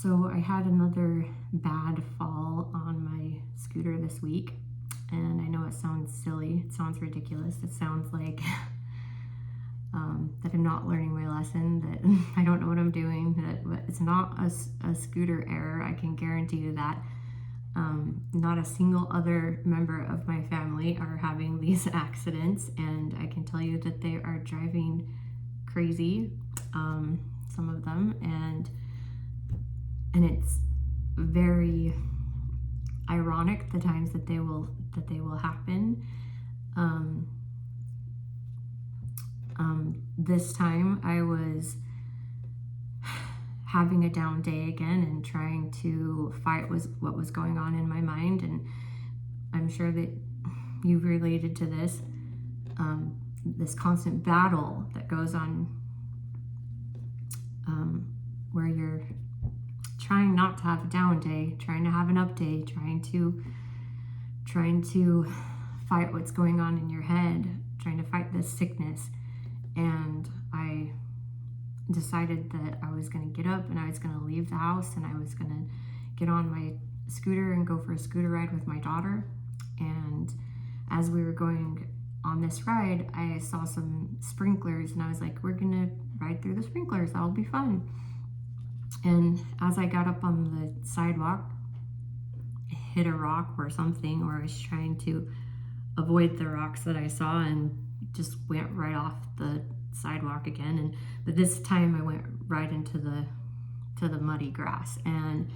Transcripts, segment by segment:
So I had another bad fall on my scooter this week, and I know it sounds silly, it sounds ridiculous, it sounds like that I'm not learning my lesson, that I don't know what I'm doing, that it's not a scooter error. I can guarantee you that. Not a single other member of my family are having these accidents, and I can tell you that they are driving crazy, some of them, and it's very ironic the times that they will happen. This time I was having a down day again and trying to fight what was going on in my mind, and I'm sure that you've related to this, this constant battle that goes on, where you're trying not to have a down day, trying to have an up day, trying to fight what's going on in your head, trying to fight this sickness. And I decided that I was going to get up and I was going to leave the house and I was going to get on my scooter and go for a scooter ride with my daughter. And as we were going on this ride, I saw some sprinklers and I was like, we're going to ride through the sprinklers, that'll be fun. And as I got up on the sidewalk, I hit a rock or something, or I was trying to avoid the rocks that I saw and just went right off the sidewalk again. But this time I went right into the muddy grass. And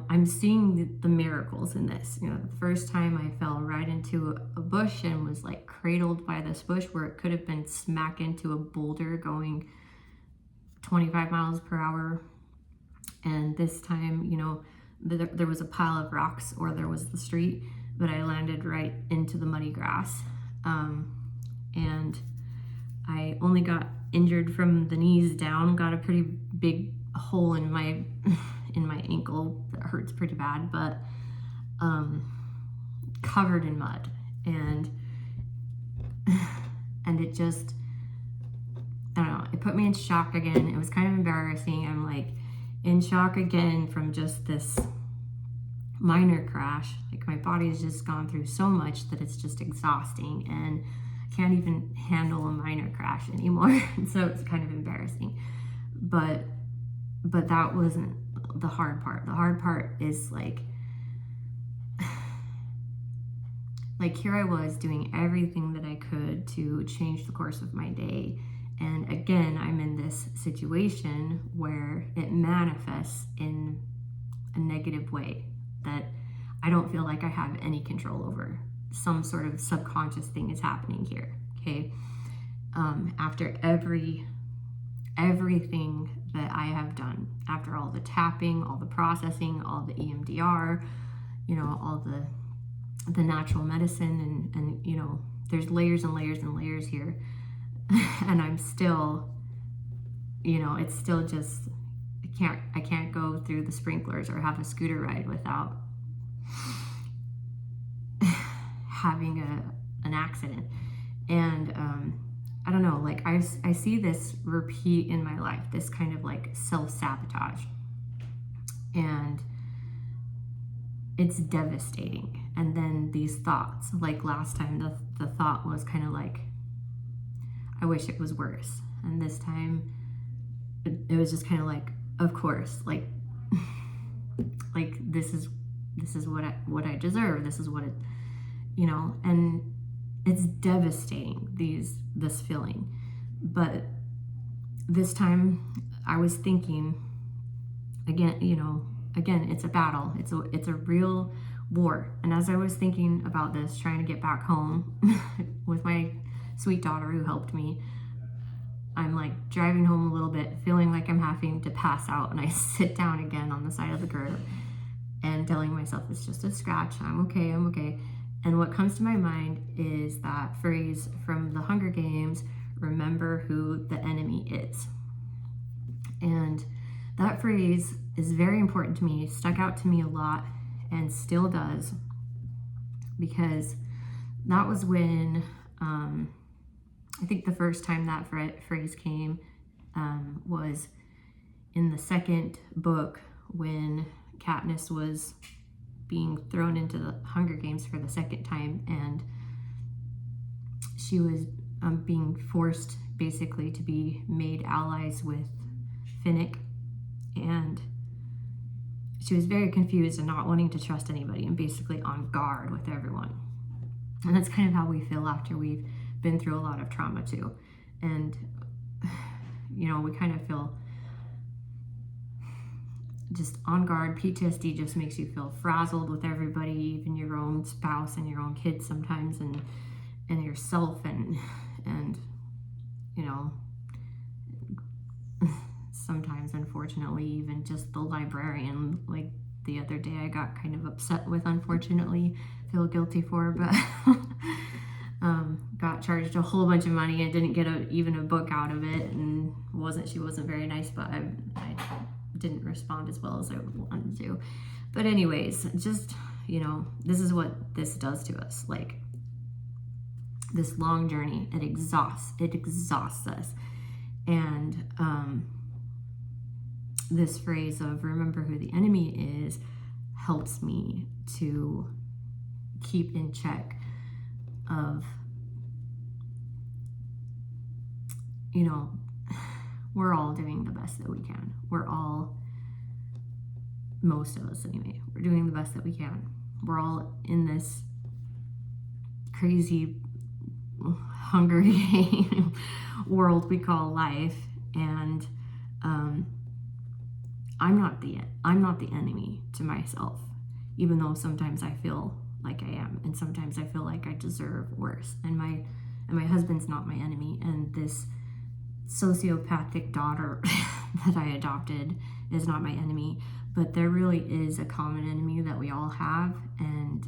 I'm seeing the miracles in this. The first time I fell right into a bush and was like cradled by this bush where it could have been smack into a boulder going 25 miles per hour. And this time, there was a pile of rocks, or there was the street, but I landed right into the muddy grass. And I only got injured from the knees down, got a pretty big hole in my ankle that hurts pretty bad, but covered in mud. And it just, I don't know, it put me in shock again. It was kind of embarrassing. I'm like in shock again from just this minor crash. Like my body has just gone through so much that it's just exhausting, and I can't even handle a minor crash anymore. So it's kind of embarrassing. But that wasn't the hard part. The hard part is like here I was doing everything that I could to change the course of my day. And again, I'm in this situation where it manifests in a negative way that I don't feel like I have any control over. Some sort of subconscious thing is happening here, okay? After everything that I have done, after all the tapping, all the processing, all the EMDR, all the natural medicine, and there's layers and layers and layers here. And I'm still, it's still just, I can't go through the sprinklers or have a scooter ride without having an accident. And I don't know, like I see this repeat in my life, this kind of like self-sabotage, and it's devastating. And then these thoughts, like last time the thought was kind of like, I wish it was worse. And this time it was just kind of like, of course, like this is what I deserve. This is what it, and it's devastating, this feeling. But this time I was thinking again, it's a battle. It's a real war. And as I was thinking about this, trying to get back home with my sweet daughter who helped me, I'm like driving home a little bit, feeling like I'm having to pass out, and I sit down again on the side of the curb and telling myself it's just a scratch, I'm okay. And what comes to my mind is that phrase from the Hunger Games, remember who the enemy is. And that phrase is very important to me. It stuck out to me a lot and still does, because that was when I think the first time that phrase came was in the second book when Katniss was being thrown into the Hunger Games for the second time, and she was being forced basically to be made allies with Finnick, and she was very confused and not wanting to trust anybody and basically on guard with everyone. And that's kind of how we feel after we've been through a lot of trauma too. And, you know, we kind of feel just on guard. PTSD just makes you feel frazzled with everybody, even your own spouse and your own kids sometimes, and yourself, and you know, sometimes unfortunately even just the librarian. Like the other day I got kind of upset with, unfortunately, feel guilty for, but got charged a whole bunch of money and didn't get even a book out of it, and she wasn't very nice, but I didn't respond as well as I wanted to. But anyways, just, you know, this is what this does to us. Like, this long journey, it exhausts us. And this phrase of remember who the enemy is helps me to keep in check of, you know, we're all doing the best that we can. Most of us anyway, we're doing the best that we can. We're all in this crazy Hunger Game world we call life, and I'm not the enemy to myself, even though sometimes I feel like I am, and sometimes I feel like I deserve worse. And my husband's not my enemy, and this sociopathic daughter that I adopted is not my enemy. But there really is a common enemy that we all have, and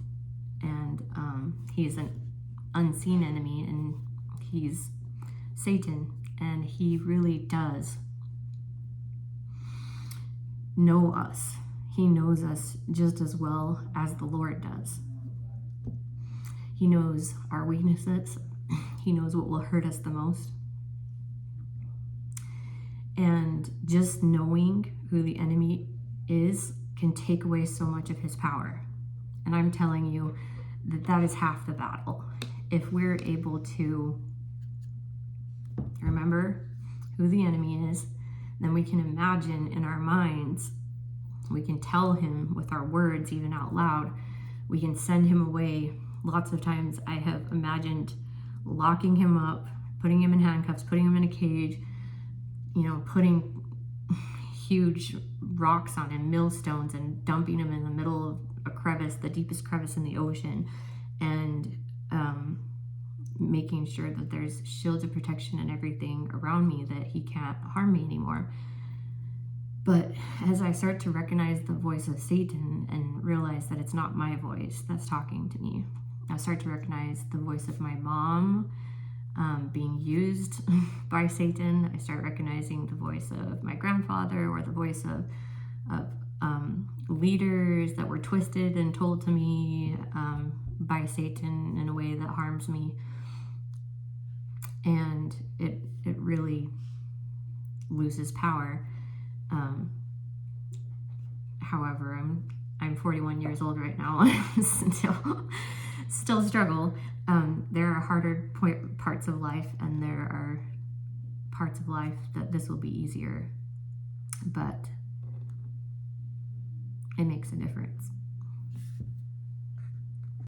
he's an unseen enemy, and he's Satan, and he really does know us. He knows us just as well as the Lord does. He knows our weaknesses. He knows what will hurt us the most. And just knowing who the enemy is can take away so much of his power. And I'm telling you that is half the battle. If we're able to remember who the enemy is, then we can imagine in our minds, we can tell him with our words, even out loud, we can send him away. Lots of times I have imagined locking him up, putting him in handcuffs, putting him in a cage, you know, putting huge rocks on him, millstones, and dumping him in the middle of a crevice, the deepest crevice in the ocean, and making sure that there's shields of protection and everything around me that he can't harm me anymore. But as I start to recognize the voice of Satan and realize that it's not my voice that's talking to me, I start to recognize the voice of my mom being used by Satan. I start recognizing the voice of my grandfather, or the voice of leaders that were twisted and told to me by Satan in a way that harms me. And it really loses power. However, I'm 41 years old right now, and still struggle. There are harder parts of life, and there are parts of life that this will be easier, but it makes a difference.